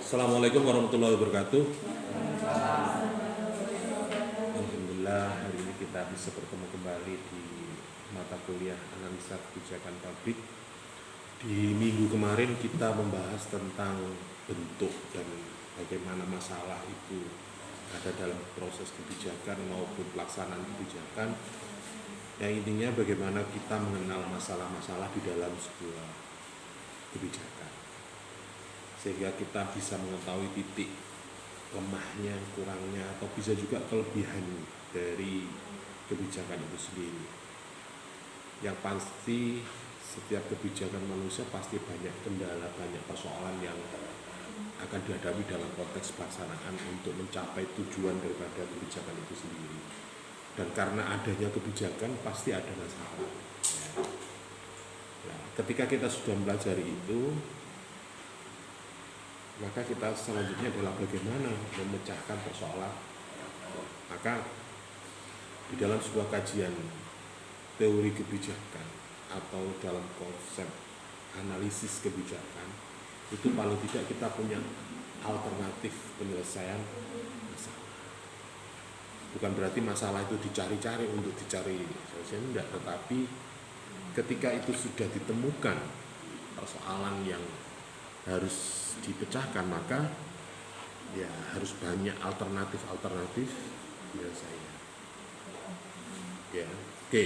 Assalamualaikum warahmatullahi wabarakatuh. Alhamdulillah hari ini kita bisa bertemu kembali di mata kuliah analisa kebijakan publik. Di minggu kemarin kita membahas tentang bentuk dan bagaimana masalah itu ada dalam proses kebijakan maupun pelaksanaan kebijakan. Yang intinya bagaimana kita mengenal masalah-masalah di dalam sebuah kebijakan, sehingga kita bisa mengetahui titik lemahnya, kurangnya, atau bisa juga kelebihan dari kebijakan itu sendiri. Yang pasti setiap kebijakan manusia pasti banyak kendala, banyak persoalan yang akan dihadapi dalam konteks pelaksanaan untuk mencapai tujuan daripada kebijakan itu sendiri. Dan karena adanya kebijakan pasti ada masalah. Nah, ketika kita sudah mempelajari itu, maka kita selanjutnya adalah bagaimana memecahkan persoalan. Maka di dalam sebuah kajian teori kebijakan atau dalam konsep analisis kebijakan, itu paling tidak kita punya alternatif penyelesaian masalah. Bukan berarti masalah itu dicari-cari untuk dicari solusinya, enggak, tetapi ketika itu sudah ditemukan persoalan yang harus dipecahkan, maka ya harus banyak alternatif biasanya. Ya, oke.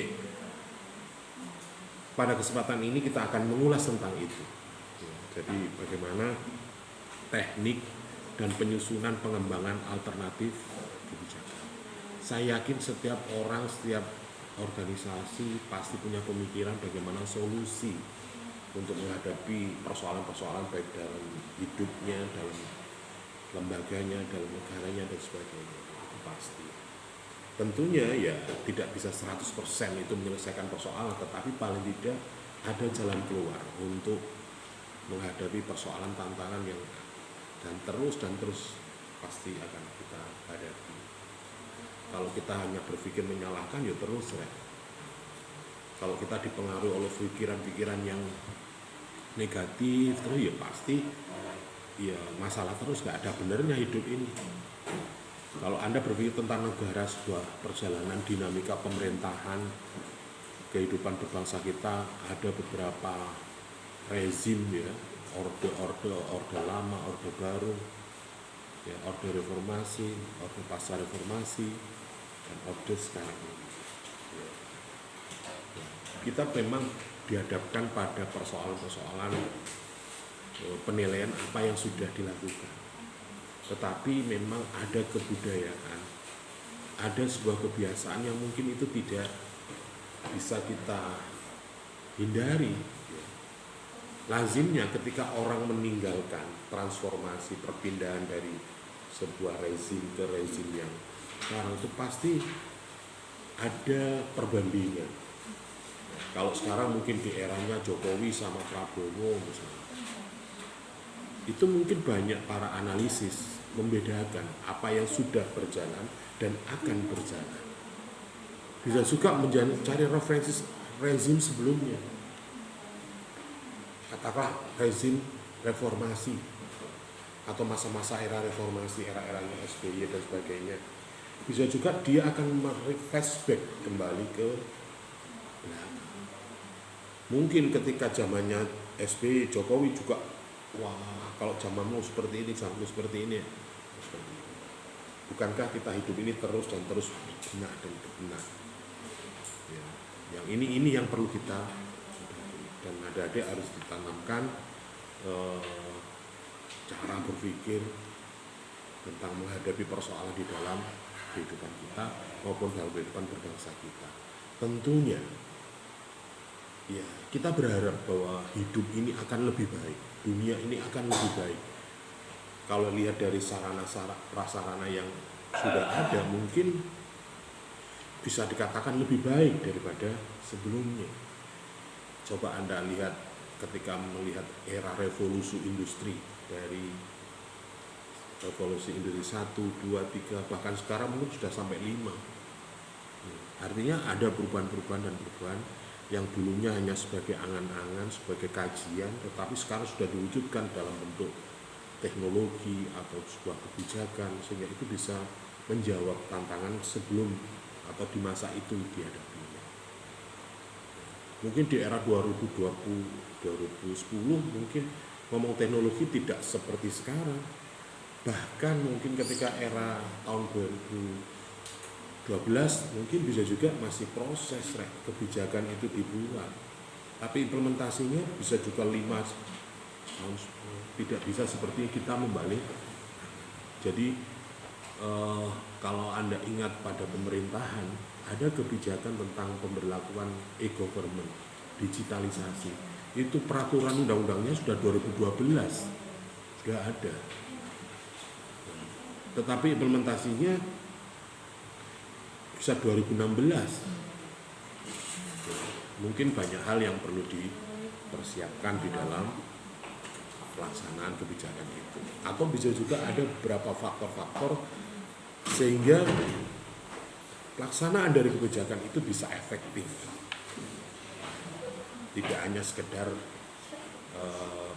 Pada kesempatan ini kita akan mengulas tentang itu. Ya, jadi bagaimana teknik dan penyusunan pengembangan alternatif kebijakan. Saya yakin setiap orang, setiap organisasi pasti punya pemikiran bagaimana solusi untuk menghadapi persoalan-persoalan baik dalam hidupnya, dalam lembaganya, dalam negaranya, dan sebagainya. Itu pasti. Tentunya ya tidak bisa 100% itu menyelesaikan persoalan, tetapi paling tidak ada jalan keluar untuk menghadapi persoalan tantangan yang dan terus pasti akan kita hadapi. Kalau kita hanya berpikir menyalahkan ya terus ya. Kalau kita dipengaruhi oleh pikiran-pikiran yang negatif terus ya pasti ya masalah terus, nggak ada benernya hidup ini. Kalau Anda berpikir tentang negara, sebuah perjalanan dinamika pemerintahan, kehidupan berbangsa kita, ada beberapa rezim ya, orde lama, orde baru, ya, orde reformasi, orde pasca reformasi, dan orde sekarang ini. Ya. Kita memang dihadapkan pada persoalan-persoalan penilaian apa yang sudah dilakukan. Tetapi memang ada kebudayaan, ada sebuah kebiasaan yang mungkin itu tidak bisa kita hindari. Lazimnya ketika orang meninggalkan transformasi, perpindahan dari sebuah rezim ke rezim yang sekarang, itu pasti ada perbandingan. Kalau sekarang mungkin di eranya Jokowi sama Prabowo misalnya, itu mungkin banyak para analisis membedakan apa yang sudah berjalan dan akan berjalan. Bisa juga mencari referensi rezim sebelumnya, katakanlah rezim reformasi atau masa-masa era reformasi, era-eranya SBY dan sebagainya. Bisa juga dia akan flashback kembali ke belakang. Mungkin ketika zamannya SBY, Jokowi juga, wah kalau zamanmu seperti ini, zamanmu seperti ini. Bukankah kita hidup ini terus benar dan benar? Ya, yang ini yang perlu kita, dan adik-adik harus ditanamkan cara berpikir tentang menghadapi persoalan di dalam kehidupan kita maupun dalam kehidupan berbangsa kita. Tentunya ya kita berharap bahwa hidup ini akan lebih baik, dunia ini akan lebih baik. Kalau lihat dari prasarana yang sudah ada, mungkin bisa dikatakan lebih baik daripada sebelumnya. Coba Anda lihat ketika melihat era revolusi industri, dari revolusi industri 1, 2, 3, bahkan sekarang mungkin sudah sampai 5. Artinya ada perubahan-perubahan dan perubahan yang dulunya hanya sebagai angan-angan, sebagai kajian, tetapi sekarang sudah diwujudkan dalam bentuk teknologi atau sebuah kebijakan, sehingga itu bisa menjawab tantangan sebelum atau di masa itu dihadapi. Mungkin di era 2020, 2010 mungkin ngomong teknologi tidak seperti sekarang. Bahkan mungkin ketika era tahun 2012 mungkin bisa juga masih proses kebijakan itu dibuat. Tapi implementasinya bisa juga 5 tahun, tidak bisa seperti kita membalik. Jadi kalau Anda ingat pada pemerintahan, ada kebijakan tentang pemberlakuan e-government, digitalisasi. Itu peraturan undang-undangnya sudah 2012, sudah ada. Tetapi implementasinya bisa 2016. Mungkin banyak hal yang perlu dipersiapkan di dalam pelaksanaan kebijakan itu. Atau bisa juga ada beberapa faktor-faktor sehingga pelaksanaan dari kebijakan itu bisa efektif. Tidak hanya sekedar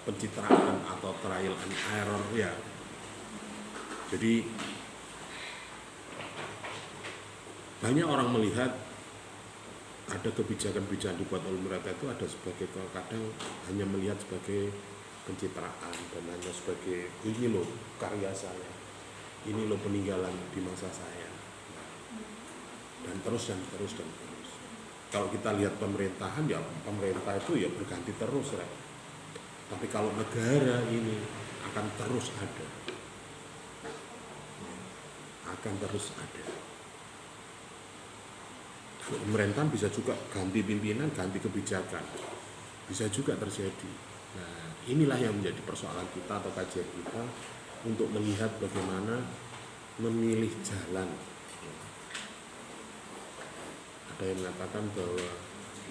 pencitraan atau trial and error ya. Jadi banyak orang melihat ada kebijakan-kebijakan dibuat oleh pemerintah itu ada sebagai, kadang hanya melihat sebagai pencitraan dan hanya sebagai ini loh karya saya, ini loh peninggalan di masa saya, dan terus. Kalau kita lihat pemerintahan ya pemerintah itu ya berganti terus ya. Tapi kalau negara ini akan terus ada. Pemerintahan bisa juga ganti pimpinan, ganti kebijakan, bisa juga terjadi. Nah, inilah yang menjadi persoalan kita atau kajian kita untuk melihat bagaimana memilih jalan. Ada yang mengatakan bahwa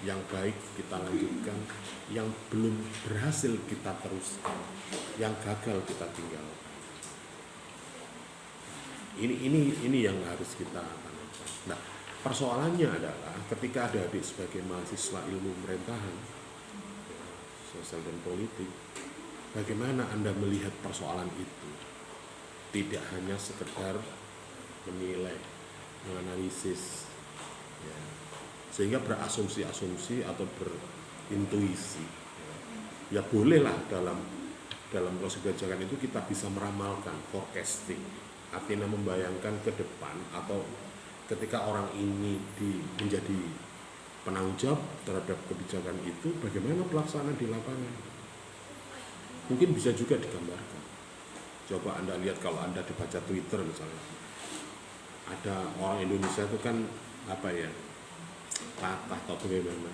yang baik kita lanjutkan, yang belum berhasil kita teruskan, yang gagal kita tinggalkan. Ini yang harus kita tanamkan. Nah, persoalannya adalah ketika ada adik sebagai mahasiswa ilmu pemerintahan, sosial dan politik, bagaimana Anda melihat persoalan itu? Tidak hanya sekedar menilai, menganalisis, ya, sehingga berasumsi-asumsi atau berintuisi. Ya bolehlah dalam proses kebijakan itu kita bisa meramalkan, forecasting, artinya membayangkan ke depan atau ketika orang ini menjadi penanggung jawab terhadap kebijakan itu, bagaimana pelaksanaan di lapangan. Mungkin bisa juga digambarkan. Coba Anda lihat kalau Anda dibaca Twitter misalnya, ada orang Indonesia itu kan patah atau bagaimana.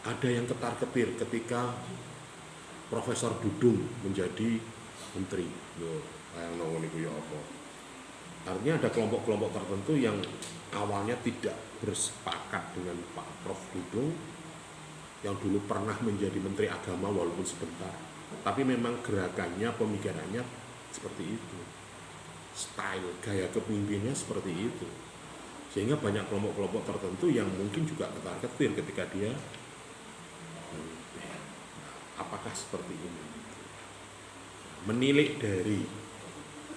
Ada yang ketar-ketir ketika Profesor Dudung menjadi menteri. Loh, kayak nongol itu ya apa? Artinya ada kelompok-kelompok tertentu yang awalnya tidak bersepakat dengan Pak Prof Dudung yang dulu pernah menjadi Menteri Agama walaupun sebentar, tapi memang gerakannya, pemikirannya seperti itu, style, gaya kepemimpinannya seperti itu, sehingga banyak kelompok-kelompok tertentu yang mungkin juga ketar-ketir ketika dia apakah seperti ini. Menilik dari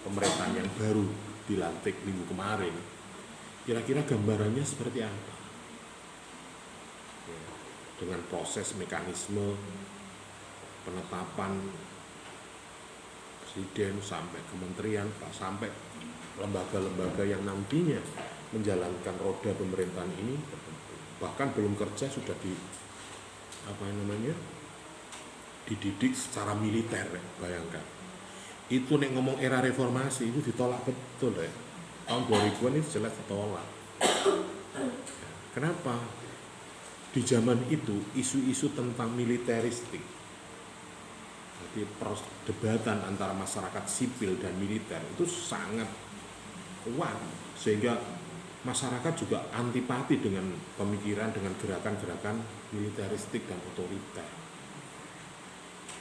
pemerintahan yang baru dilantik minggu kemarin, kira-kira gambarannya seperti apa? Ya, dengan proses mekanisme penetapan presiden sampai kementerian, sampai lembaga-lembaga yang nantinya menjalankan roda pemerintahan ini tertentu. Bahkan belum kerja sudah dididik secara militer, ya, bayangkan. Itu nek ngomong era reformasi itu ditolak betul ya. Tahun 2000-an itu jelas ditolak. Kenapa? Di zaman itu isu-isu tentang militeristik, jadi perdebatan antara masyarakat sipil dan militer itu sangat kuat, sehingga masyarakat juga antipati dengan pemikiran, dengan gerakan-gerakan militeristik dan otoriter.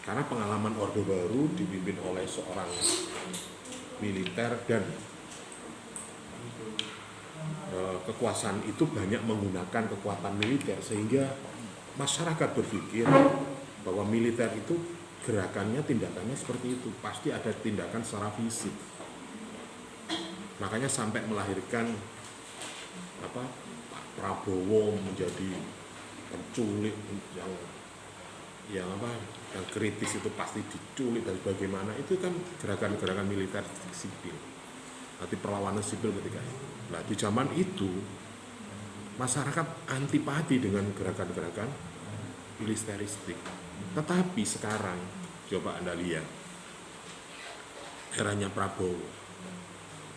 Karena pengalaman Orde Baru dipimpin oleh seorang militer dan kekuasaan itu banyak menggunakan kekuatan militer, sehingga masyarakat berpikir bahwa militer itu gerakannya, tindakannya seperti itu, pasti ada tindakan secara fisik. Makanya sampai melahirkan Pak Prabowo menjadi penculik yang kritis, itu pasti diculik dan bagaimana, itu kan gerakan-gerakan militer sipil, nanti perlawanan sipil ketika itu. Nah, di zaman itu masyarakat antipati dengan gerakan-gerakan militeristik. Tetapi sekarang coba Anda lihat eranya Prabowo,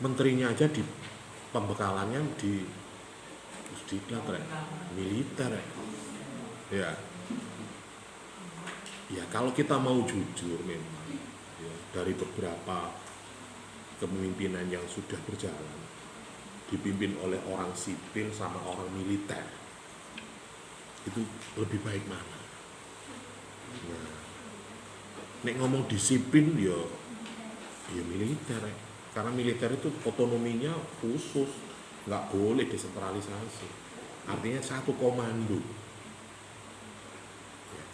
menterinya aja di pembekalannya di militer ya kalau kita mau jujur memang ya, dari beberapa kepemimpinan yang sudah berjalan dipimpin oleh orang sipil sama orang militer, itu lebih baik mana? Nah, nek ngomong disiplin ya militer ya. Karena militer itu otonominya khusus, nggak boleh desentralisasi. Artinya satu komando.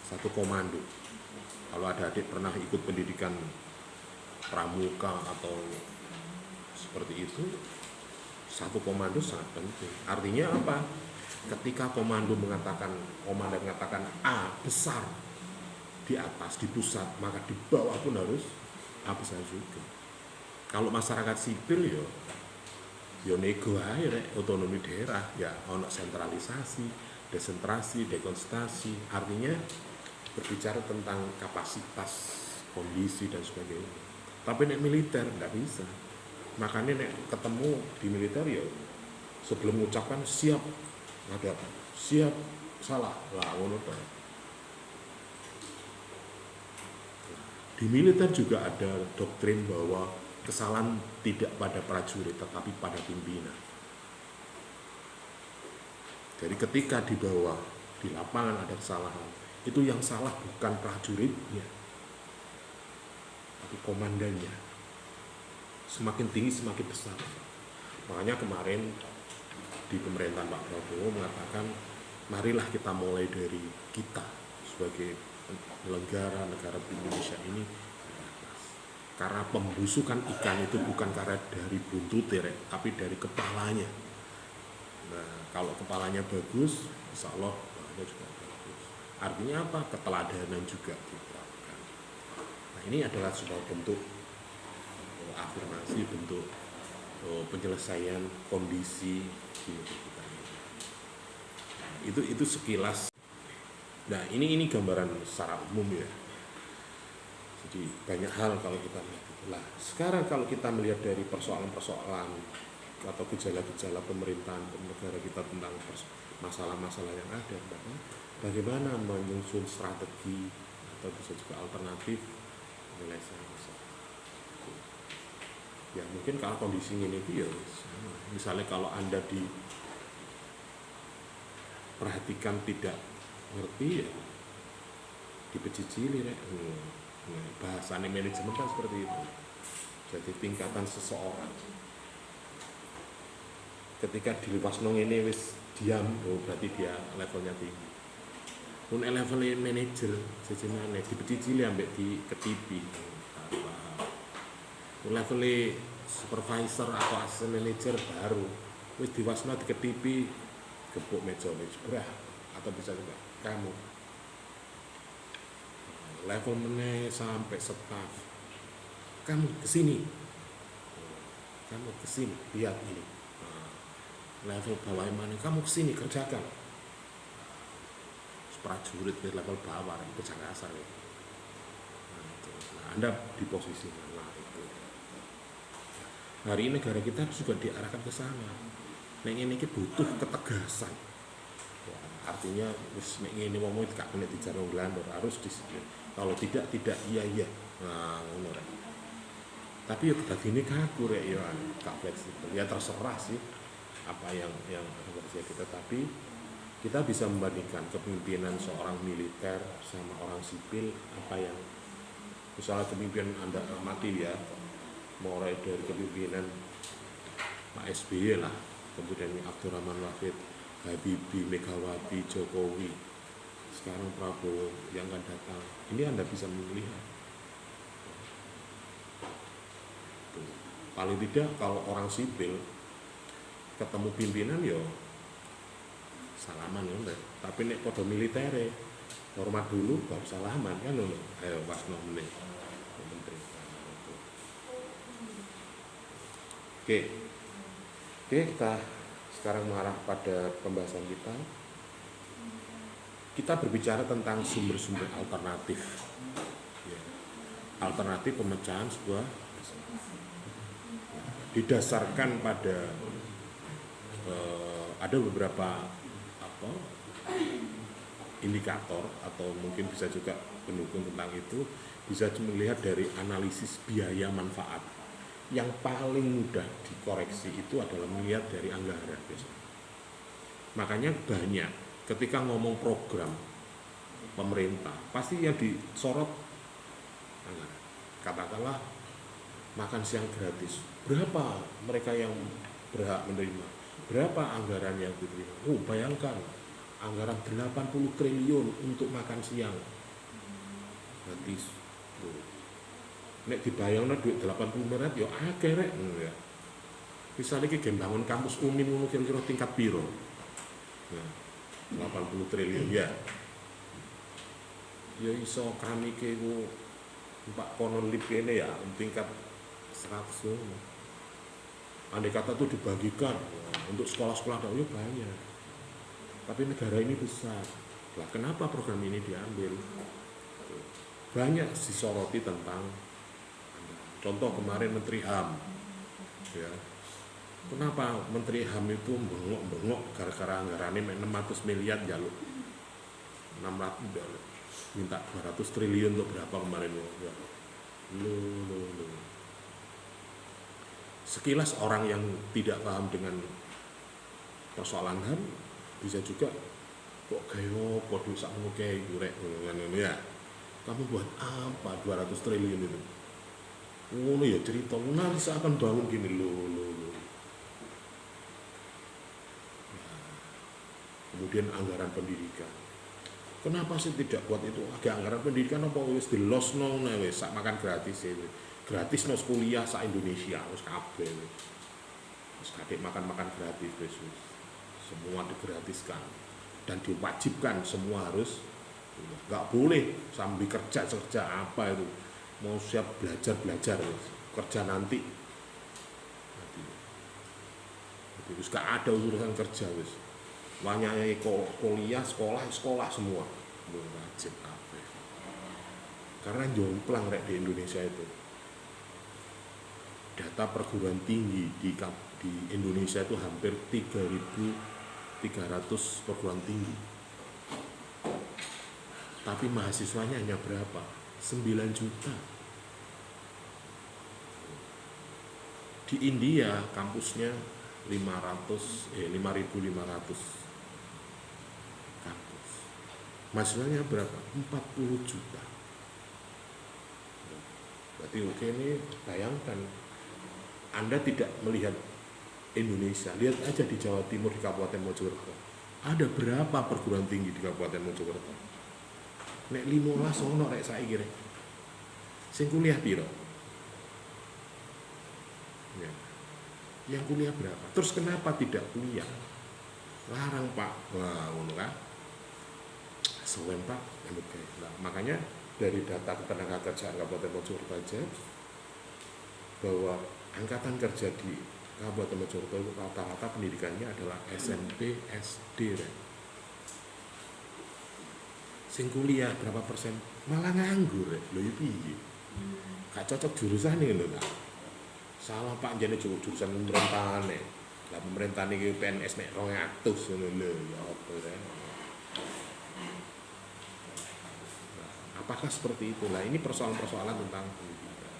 Satu komando. Kalau ada adik pernah ikut pendidikan pramuka atau seperti itu, satu komando sangat penting. Artinya apa? Ketika komandan mengatakan A besar di atas, di pusat, maka di bawah pun harus A besar juga. Kalau masyarakat sipil ya nego aja otonomi daerah, ya ono sentralisasi, desentrasi, dekonsentrasi. Artinya berbicara tentang kapasitas, kondisi dan sebagainya. Tapi nek militer nggak bisa. Makanya nek ketemu di militer ya sebelum mengucapkan siap ada siap salah lah ngono to. Di militer juga ada doktrin bahwa kesalahan tidak pada prajurit tetapi pada pimpinan. Jadi ketika di bawah di lapangan ada kesalahan, itu yang salah bukan prajuritnya tapi komandannya. Semakin tinggi semakin besar. Makanya kemarin di pemerintahan Pak Prabowo mengatakan marilah kita mulai dari kita sebagai penyelenggara negara Indonesia ini, karena pembusukan ikan itu bukan karena dari buntutnya tapi dari kepalanya. Nah, kalau kepalanya bagus, insya Allah bahannya juga bagus. Artinya apa? Keteladanan juga diterapkan. Nah, ini adalah sebuah bentuk afirmasi, bentuk penyelesaian kondisi di negeri kita ini. Nah, itu sekilas. Nah, ini gambaran secara umum ya. Jadi banyak hal kalau kita lihat. Nah, sekarang kalau kita melihat dari persoalan-persoalan atau gejala-gejala pemerintahan negara kita tentang masalah-masalah yang ada, bagaimana menyusun strategi atau bisa juga alternatif penyelesaian masalah. Ya mungkin kalau kondisi ini ya misalnya kalau Anda diperhatikan tidak ngerti ya dipecicili bahasanya manajemen kan seperti itu. Jadi tingkatan seseorang ketika dilepasno ini wis diam, berarti dia levelnya tinggi. Pun levelnya manajer sejene dipecicili ambek diketipi. Levelnya supervisor atau asisten manajer baru wis diwasno diketipi gebuk meja brah, atau bisa juga kamu level meneh sampai staff, kamu kesini lihat ini, level bawah mana kamu kesini kerjakan. Prajurit di level bawah itu sangat kasar ya. Nah, Anda di posisi mana itu? Hari ini negara kita juga diarahkan ke sana. Nek ini butuh ketegasan. Ya, artinya nek ini ngomong itu gak kena dijarno nglandor, harus disiplin. Kalau tidak iya. Nah, ngono rek. Tapi ya dadine kaku rek ya, gak fleksibel. Ya terserah sih apa yang kerja kita, tapi kita bisa membandingkan kepemimpinan seorang militer sama orang sipil, apa yang misalnya kepemimpinan Anda amati ya, mulai dari kepemimpinan Pak SBY lah kemudian Abdurrahman Wahid, Habibie, Megawati, Jokowi, sekarang Prabowo yang akan datang. Ini Anda bisa melihat. Paling tidak kalau orang sipil ketemu pimpinan ya salaman ya, tapi nek podo militer hormat dulu baru salaman kan lho. Ayo wasno meneh menteri. Oke, kita sekarang mengarah pada pembahasan kita. Kita berbicara tentang sumber-sumber alternatif, ya. Alternatif pemecahan sebuah didasarkan pada ada beberapa indikator atau mungkin bisa juga pendukung tentang itu. Bisa melihat dari analisis biaya manfaat. Yang paling mudah dikoreksi itu adalah melihat dari anggaran biasanya. Makanya banyak ketika ngomong program pemerintah pasti yang disorot anggaran. Katakanlah makan siang gratis, berapa mereka yang berhak menerima, berapa anggaran yang diterima. Bayangkan anggaran 80 triliun untuk makan siang gratis. Nek dibayangno duit 80 miliar ya akeh rek ya. Misalnya iki bangun kampus Unin ngono kira-kira tingkat piro? Nah, 80 triliun ya. Ya iso kami ke Pak konon lip ini ya tingkat 100 ngono. Andai kata itu dibagikan untuk sekolah-sekolah dahulu banyak. Tapi negara ini besar. Lah kenapa program ini diambil? Banyak disoroti tentang, contoh kemarin Menteri HAM, ya. Kenapa Menteri HAM itu bengok-bengok gara-gara anggarannya 600 miliar jaluk 600 minta 200 triliun untuk berapa kemarin ya. Loh. Sekilas orang yang tidak paham dengan persoalan HAM bisa juga kok kayak podo sakmu kayak gurek ya. Kamu buat apa 200 triliun itu? Ngono ya cerita, nanti saya akan bangun gini loh. Kemudian anggaran pendidikan. Kenapa sih tidak buat itu? Agak anggaran pendidikan apa wis dilosno wis sak makan gratis itu. Gratis nos kuliah sak Indonesia wis kabeh. Wis kadek makan-makan gratis wis. Semua digratiskan dan diwajibkan semua harus. Enggak boleh sambil kerja apa itu. Mau siap belajar kerja nanti terus gak ada urusan kerja wis wanyai kuliah sekolah semua wajib apa karena jomplang rek di Indonesia itu data perguruan tinggi di Indonesia itu hampir 3.300 perguruan tinggi tapi mahasiswanya hanya berapa? 9 juta. Di India kampusnya 5.500 kampus. Mahasiswanya berapa? 40 juta. Berarti oke ini bayangkan Anda tidak melihat Indonesia, lihat aja di Jawa Timur di Kabupaten Mojokerto. Ada berapa perguruan tinggi di Kabupaten Mojokerto? Nek 15 ono rek saiki rek. Sing kuliah piro? Ya. Yang kuliah berapa? Terus kenapa tidak kuliah? Larang Pak. Wah, ngono kan. Sewen Pak, nah, makanya dari data ketenagakerjaan Kabupaten Mojokerto aja bahwa angkatan kerja di Kabupaten Mojokerto itu rata-rata pendidikannya adalah SMP, SD rek. Sing kuliah berapa persen malah nganggur lho ya piye gak cocok jurusan ini lho Kak salah Pak jane jurusan pemerintahan lah pemerintahan iki PNS nek 200 ngono lho ya apa ya apakah seperti itulah ini persoalan-persoalan tentang pendidikan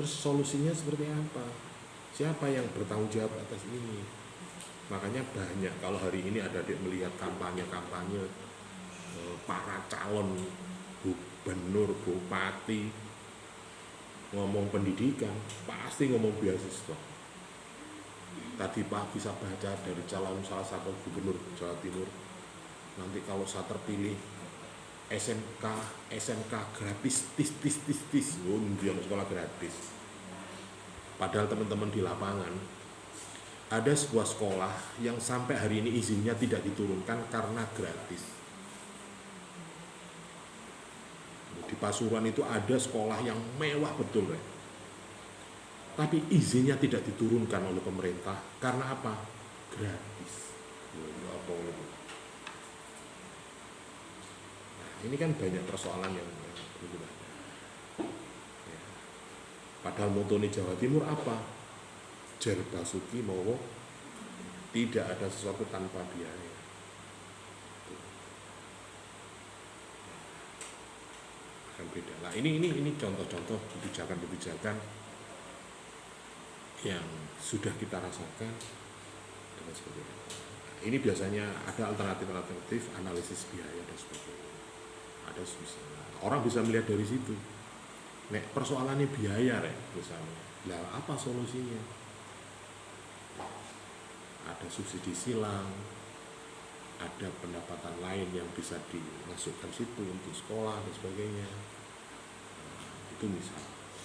terus solusinya seperti apa siapa yang bertanggung jawab atas ini makanya banyak kalau hari ini ada melihat kampanye para calon gubernur, bupati ngomong pendidikan pasti ngomong beasiswa tadi Pak bisa baca dari calon salah satu gubernur Jawa Timur, nanti kalau saya terpilih SMK SMK gratis tis, dia sekolah gratis. Padahal teman-teman di lapangan ada sebuah sekolah yang sampai hari ini izinnya tidak diturunkan karena gratis. Di Pasuruan itu ada sekolah yang mewah betul, tapi izinnya tidak diturunkan oleh pemerintah karena apa? Gratis. Nah, ini kan banyak persoalan yang berubah. Ya. Padahal motonya Jawa Timur apa? Jar Basuki Mowo, tidak ada sesuatu tanpa biaya. Akan beda. Nah, ini contoh-contoh kebijakan-kebijakan yang sudah kita rasakan dan sebagainya. Ini biasanya ada alternatif analisis biaya dan sebagainya. Ada orang bisa melihat dari situ. Nek persoalannya biaya, misalnya. Lah apa solusinya? Ada subsidi silang, ada pendapatan lain yang bisa dimasukkan situ untuk sekolah dan sebagainya. Itu misal.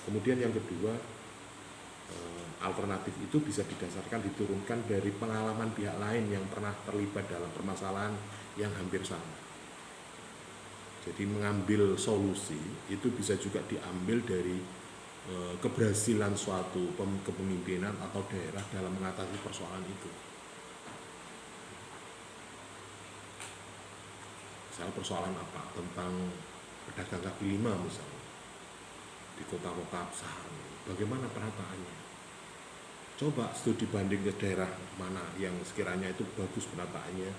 Kemudian yang kedua, alternatif itu bisa didasarkan diturunkan dari pengalaman pihak lain yang pernah terlibat dalam permasalahan yang hampir sama. Jadi mengambil solusi itu bisa juga diambil dari keberhasilan suatu kepemimpinan atau daerah dalam mengatasi persoalan itu. Misalnya persoalan apa? Tentang pedagang kaki lima misalnya di kota-kota besar, bagaimana penataannya? Coba studi banding ke daerah mana yang sekiranya itu bagus penataannya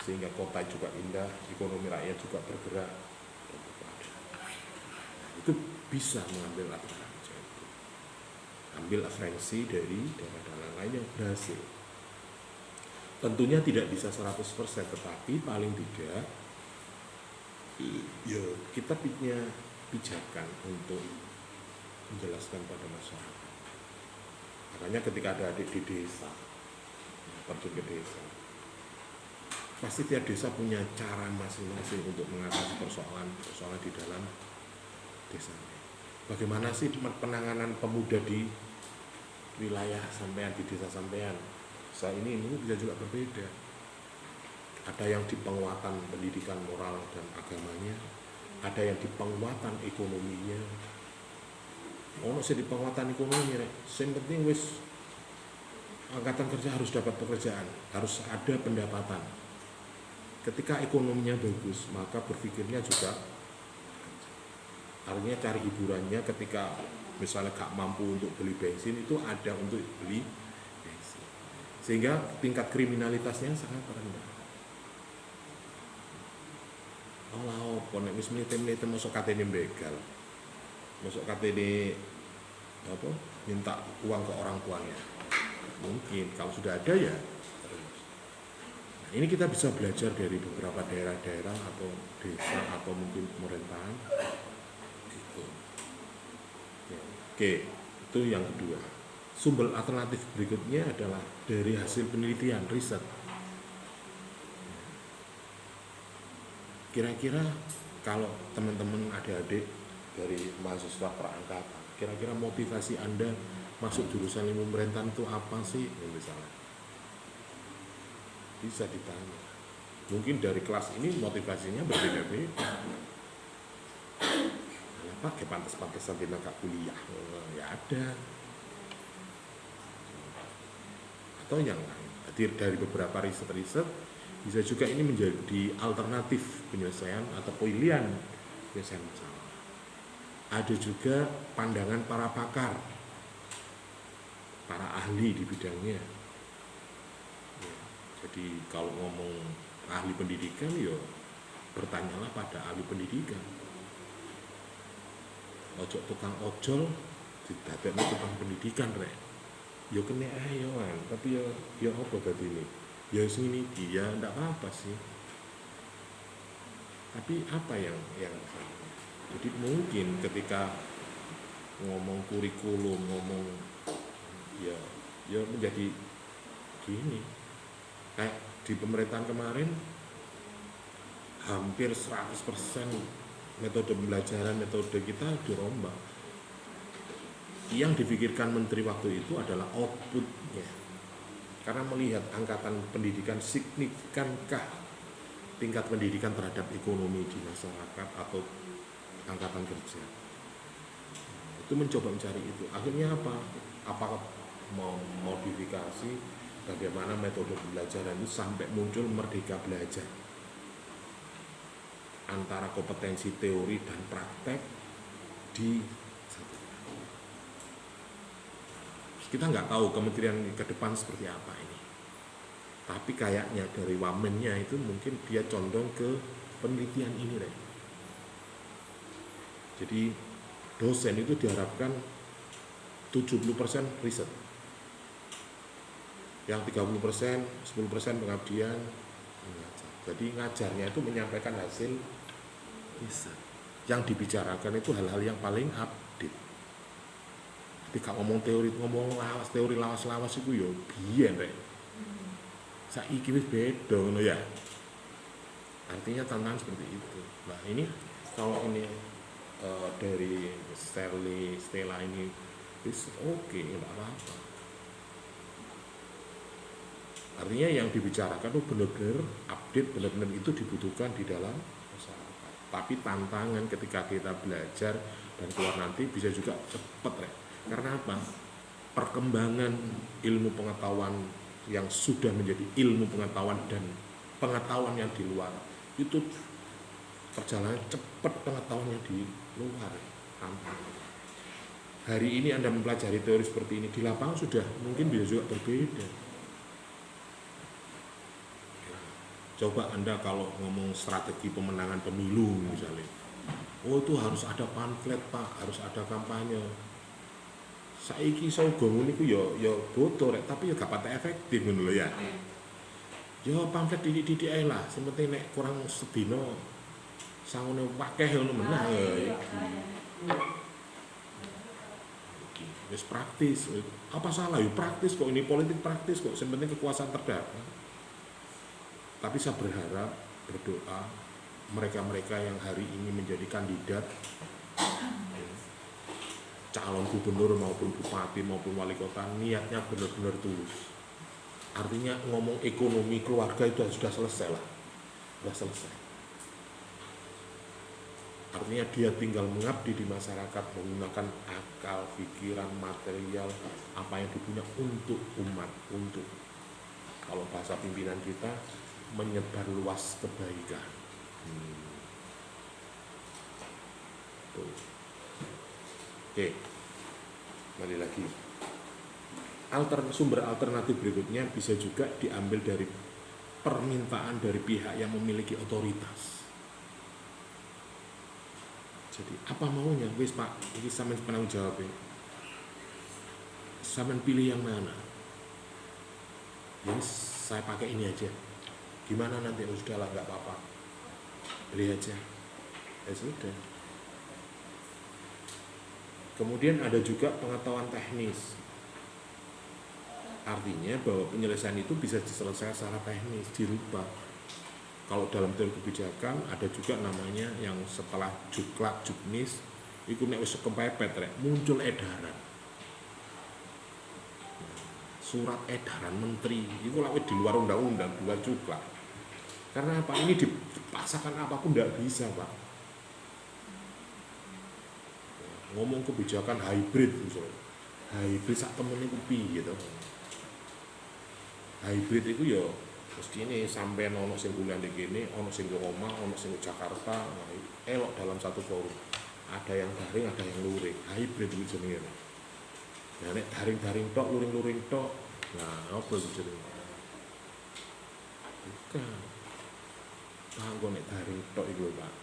sehingga kota juga indah, ekonomi rakyat juga bergerak. Itu bisa mengambil alternatif, ambil referensi dari daerah-daerah lain yang berhasil. Tentunya tidak bisa 100%, tetapi paling tidak ya kita punya pijakan untuk menjelaskan pada masyarakat. Makanya ketika ada adik di desa, pergi ke desa, pasti tiap desa punya cara masing-masing untuk mengatasi persoalan di dalam desanya. Bagaimana sih penanganan pemuda di wilayah sampean, di desa sampean? Saya ini bisa juga berbeda. Ada yang di penguatan pendidikan moral dan agamanya, ada yang di penguatan ekonominya. Ono sing di penguatan ekonomi, yang penting wis angkatan kerja harus dapat pekerjaan, harus ada pendapatan. Ketika ekonominya bagus, maka berpikirnya juga, artinya cari hiburannya ketika misalnya gak mampu untuk beli bensin, itu ada untuk beli bensin. Sehingga tingkat kriminalitasnya sangat rendah. Allah, nek wis mlete-mlete masuk katene begal. Masuk KTD apa, minta uang ke orang tuanya. Mungkin kalau sudah ada ya terus. Nah, ini kita bisa belajar dari beberapa daerah-daerah atau desa atau mungkin pemerintahan gitu. Ya, oke, itu yang kedua. Sumber alternatif berikutnya adalah dari hasil penelitian riset. Kira-kira kalau teman-teman adik-adik dari mahasiswa perangkatan, kira-kira motivasi Anda masuk jurusan ilmu pemerintahan itu apa sih? Misalnya bisa ditanya. Mungkin dari kelas ini motivasinya berbeda-beda. Kenapa? Kayak pantas-pantasan kita gak kuliah, ya ada. Atau yang lain. Jadi dari beberapa riset-riset bisa juga ini menjadi alternatif penyelesaian atau pilihan penyelesaian masalah. Ada juga pandangan para pakar, para ahli di bidangnya. Ya, jadi kalau ngomong ahli pendidikan, ya bertanyalah pada ahli pendidikan. Ojo tukang ojol, didadekno tukang pendidikan rek. Ya kena ayoan, tapi ya apa tadi ini? Ya sini dia ndak apa sih. Tapi apa yang jadi mungkin ketika ngomong kurikulum, ngomong ya menjadi gini, kayak di pemerintahan kemarin hampir 100% metode pembelajaran, metode kita dirombak. Yang dipikirkan menteri waktu itu adalah outputnya, karena melihat angkatan pendidikan signifikankah tingkat pendidikan terhadap ekonomi di masyarakat atau angkatan kerja. Itu mencoba mencari itu. Akhirnya apa? Apakah mau modifikasi bagaimana metode pembelajaran itu sampai muncul merdeka belajar antara kompetensi teori dan praktek di satu. Kita nggak tahu kementerian ke depan seperti apa ini, tapi kayaknya dari wamennya itu mungkin dia condong ke penelitian ini deh. Jadi dosen itu diharapkan 70% riset, yang 30%, 10% pengabdian. Jadi ngajarnya itu menyampaikan hasil riset. Yang dibicarakan itu hal-hal yang paling update. Ketika ngomong teori, ngomong lawas, teori lawas-lawas itu ya biyen rek. Saiki wis beda ngono ya. Artinya tantangan seperti itu. Nah, ini kalau ini dari Stella ini oke, enggak apa-apa. Artinya yang dibicarakan itu benar-benar update, benar-benar itu dibutuhkan di dalam masyarakat. Tapi tantangan ketika kita belajar dan keluar nanti bisa juga cepat rek. Karena apa? Perkembangan ilmu pengetahuan yang sudah menjadi ilmu pengetahuan dan pengetahuan yang di luar itu perjalanan cepat, pengetahuannya di luar. Hari ini Anda mempelajari teori seperti ini, di lapangan sudah mungkin bisa juga berbeda. Coba Anda kalau ngomong strategi pemenangan pemilu misalnya, oh itu harus ada pamflet Pak, harus ada kampanye. Saiki sauga ngono iku ya bodoh rek, tapi ya gak pati efektif ngono lho ya. Ya pamflet didik-didik ae lah, sing penting nek kurang sedina sangone wakeh ngono menah ya. Wis praktis. Apa salah ya praktis kok, ini politik praktis kok, sing penting kekuasaan terdapat. Tapi saya berharap, berdoa mereka-mereka yang hari ini menjadi kandidat calon gubernur maupun bupati maupun wali kota niatnya benar-benar tulus. Artinya ngomong ekonomi keluarga itu sudah selesai lah, sudah selesai. Artinya dia tinggal mengabdi di masyarakat menggunakan akal, pikiran, material apa yang dipunya untuk umat, untuk kalau bahasa pimpinan kita menyebar luas kebaikan. Oke, kembali lagi. Sumber alternatif berikutnya bisa juga diambil dari permintaan dari pihak yang memiliki otoritas. Jadi apa maunya? Wis Pak, ini sampean penanggung jawab. Sampean pilih yang mana? Jadi saya pakai ini aja. Gimana nanti? Oh, sudahlah nggak apa-apa. Beli aja. Ya sudah. Kemudian ada juga pengetahuan teknis. Artinya bahwa penyelesaian itu bisa diselesaikan secara teknis, dirubah. Kalau dalam teori kebijakan ada juga namanya yang setelah juklak, juknis, itu nek wis kepepet rek, muncul edaran. Surat edaran menteri, itu lawet di luar undang-undang, di luar juklak. Karena apa? Ini dipaksakan apapun tidak bisa Pak. Ngomong kebijakan hybrid misalnya, hybrid sak temen itu piye gitu. Hybrid itu ya mesti ini sampai ono sing kuliah di kene, ono sing ke omah, ono sing ke Jakarta, nah, elok dalam satu forum. Ada yang daring, ada yang luring. Hybrid itu jenenge. Nah, nek daring-daring tok, luring-luring tok. Nah, apa itu jenenge? Bukan. Pak, kok nek daring tok iku, Pak.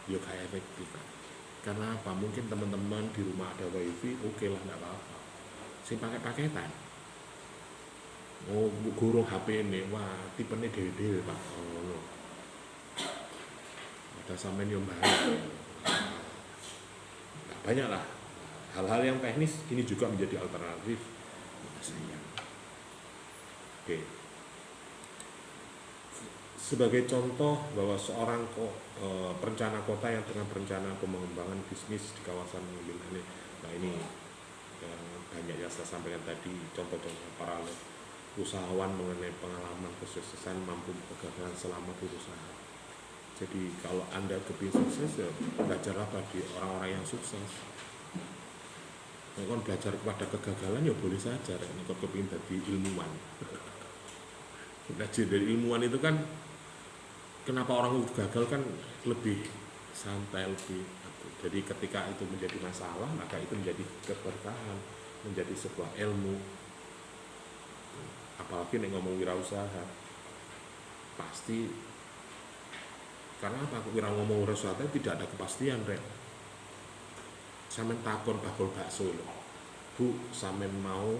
Ya gak efektif. Karena apa? Mungkin teman-teman di rumah ada wifi, oke lah, enggak apa-apa. Sing pakai paketan. Oh, guru HP ini, wah, tipenya dewe-dewe Pak. Oh, no. Ada sampean yang bahaya. Nah, banyak lah. Hal-hal yang teknis ini juga menjadi alternatif. Oke. Sebagai contoh bahwa seorang perencana kota yang tengah berencana pengembangan bisnis di kawasan ini, nah ini yang banyak yang saya sampaikan tadi, contoh-contoh paralel usahawan mengenai pengalaman kesuksesan mampu kegagalan selama berusaha. Jadi kalau Anda kepingin sukses, ya belajarlah pada orang-orang yang sukses. Kalau belajar kepada kegagalan ya boleh saja, ini kalau kepingin jadi ilmuwan. Belajar dari ilmuwan itu kan, kenapa orang itu gagal kan lebih santai, lebih. Jadi ketika itu menjadi masalah, maka itu menjadi keberkahan, menjadi sebuah ilmu. Apalagi nih ngomong wirausaha, pasti karena apa? Ngomong wirausaha tidak ada kepastian, Rek. Sampeyan takon bakul bakso lho. Bu, sampeyan mau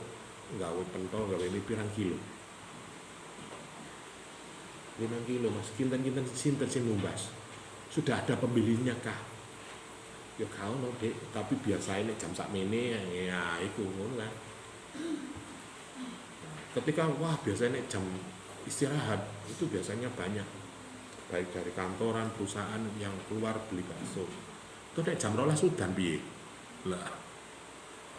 gawe pentol, gawe ini pirang kilo? 5 kilo Mas, kinten-kinten sinten sing numbas. Sudah ada pembelinya kah? Ya kau no dek, tapi biasanya jam sakmene ya iku ngono kan. Ketika biasanya jam istirahat itu biasanya banyak, baik dari kantoran, perusahaan yang keluar beli bakso. Itu nek jam 12 sudah piye? Lah,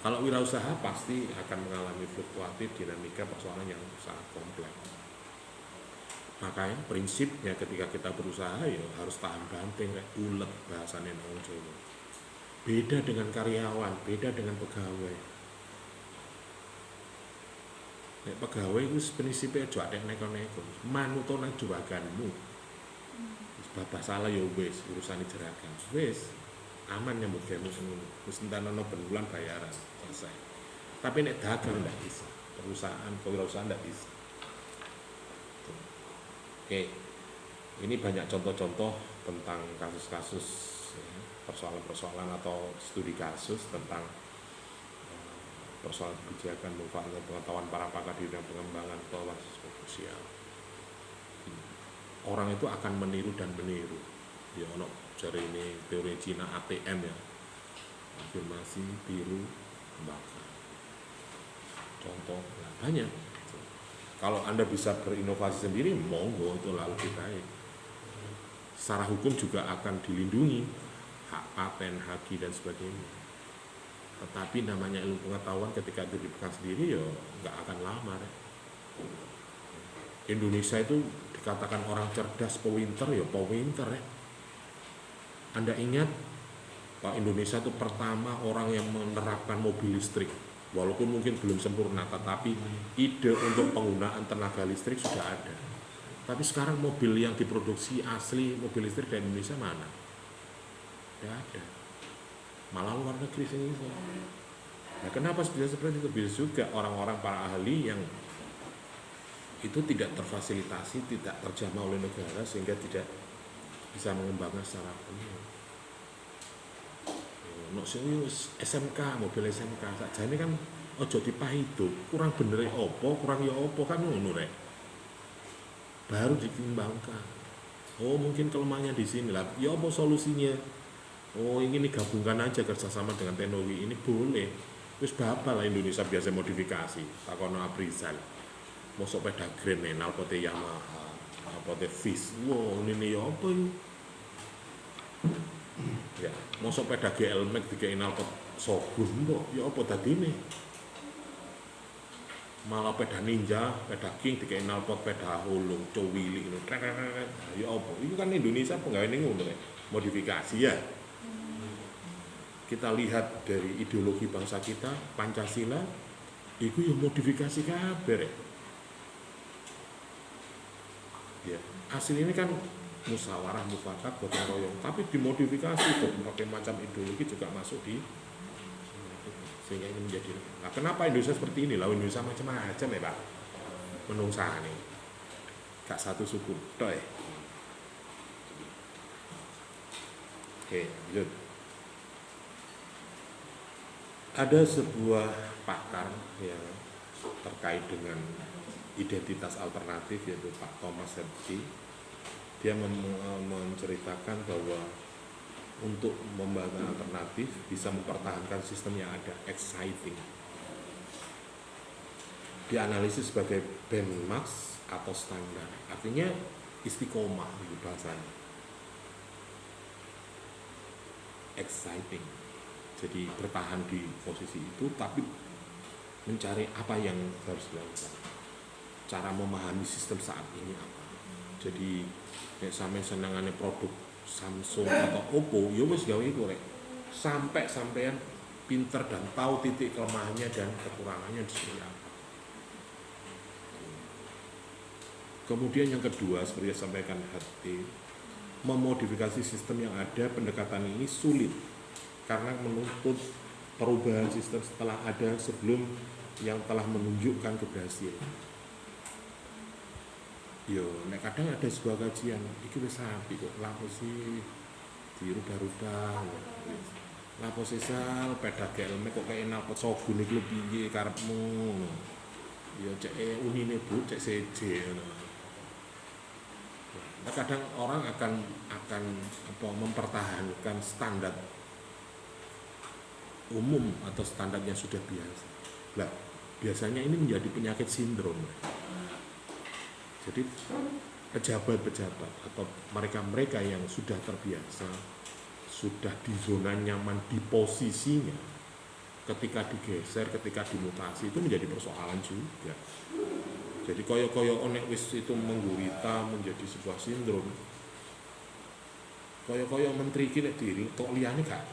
kalau wirausaha pasti akan mengalami fluktuatif dinamika persoalan yang sangat kompleks. Makanya prinsipnya ketika kita berusaha ya harus tahan banting, ulet bahasanya nang Jawa. Beda dengan karyawan, beda dengan pegawai. Nek pegawai itu prinsipnya aja ada neko-neko, manuto nang juraganmu. Wis babah salah ya wis urusane jeragan. Wis aman nyambut gawe ngono. Wis entan ana ben bulan bayaran selesai. Tapi nek dagang ndak bisa. Perusahaan, kewirausahaan ndak bisa. Oke, ini banyak contoh-contoh tentang kasus-kasus persoalan-persoalan atau studi kasus tentang persoalan kebijakan manfaatkan pengetahuan para pakar di bidang pengembangan berbasis sosial. Orang itu akan meniru dan meniru. Ya ono jare ini teori Cina ATM ya. Afirmasi, tiru, kembangkan. Contoh banyak. Kalau Anda bisa berinovasi sendiri, monggo itu lalu kita. Secara hukum juga akan dilindungi, hak paten, haki dan sebagainya. Tetapi namanya ilmu pengetahuan ketika itu dipegang sendiri, ya nggak akan lama. Indonesia itu dikatakan orang cerdas, pewinter, ya pewinter. Anda ingat, Pak, Indonesia itu pertama orang yang menerapkan mobil listrik. Walaupun mungkin belum sempurna, tetapi ide untuk penggunaan tenaga listrik sudah ada. Tapi sekarang mobil yang diproduksi asli mobil listrik di Indonesia mana? Tidak ada. Malah luar negeri sini. Nah, kenapa bisa seperti itu? Bisa juga orang-orang para ahli yang itu tidak terfasilitasi, tidak terjamah oleh negara sehingga tidak bisa mengembangkan secara penuh. SMK, mobil SMK saja ini kan ojo dipahidu, kurang bener opo, kurang ya opo kan ngono rek. Baru dikembangkan. Oh mungkin kelemahannya di sini lah. Ya apa solusinya? Oh ini digabungkan aja kerjasama dengan teknologi ini boleh. Terus bapak lah Indonesia biasa modifikasi. Takono Aprizal. Mosok peda Grand nalpote Yamaha, nalpote Fish. Wow ini ya apa ini? Ya, mosok peda GL Max dikei nalpot Shogun kok, ya apa dadine? Malah peda Ninja, peda King dikei nalpot peda Hulung, Cowili ngono. Ya apa? Itu kan Indonesia penggaweane ngono rek. Modifikasi ya. Kita lihat dari ideologi bangsa kita, Pancasila, itu ya modifikasi kabeh rek. Ya, asli ini kan musyawarah mufakat gotong royong, tapi dimodifikasi berbagai macam ideologi juga masuk di sehingga ini menjadi. Nah, kenapa Indonesia seperti ini? Lah Indonesia macam-macam ya Pak. Menungsane. Gak satu suku toh ya. Oke, lanjut. Ada sebuah pakar yang terkait dengan identitas alternatif yaitu Pak Thomas Septi. Dia menceritakan bahwa untuk membangun alternatif bisa mempertahankan sistem yang ada, exciting. dianalisis sebagai benchmark atau standar. Artinya istiqomah itu bahasanya. Exciting. Jadi bertahan di posisi itu tapi mencari apa yang harus dilakukan. Cara memahami sistem saat ini apa. Jadi nek sampe senengane produk Samsung atau Oppo, ya wis gawe iku rek. Sampai sampean pinter dan tahu titik kelemahannya dan kekurangannya di sini apa. Kemudian yang kedua, seperti yang sampaikan HT, memodifikasi sistem yang ada, pendekatan ini sulit karena menuntut perubahan sistem setelah ada sebelum yang telah menunjukkan keberhasilan. Yo, nek kadang ada sebuah kajian, iki wis rapi kok, lapo sih dirubah-rubah. Lapo sesal pedak gelme kok kayak nalpot sogun iki lho piye karepmu. Ya cek unine Bu, cek seje ngono. Nah, kadang orang akan apa mempertahankan standar umum atau standar yang sudah biasa. Nah, biasanya ini menjadi penyakit sindrom. Jadi pejabat-pejabat atau mereka-mereka yang sudah terbiasa, sudah di zona nyaman di posisinya, ketika digeser, ketika dimutasi itu menjadi persoalan juga. Jadi koyo-koyo onek wis itu menggurita menjadi sebuah sindrom. Koyo-koyo menteri iki nek diri tok liyane gak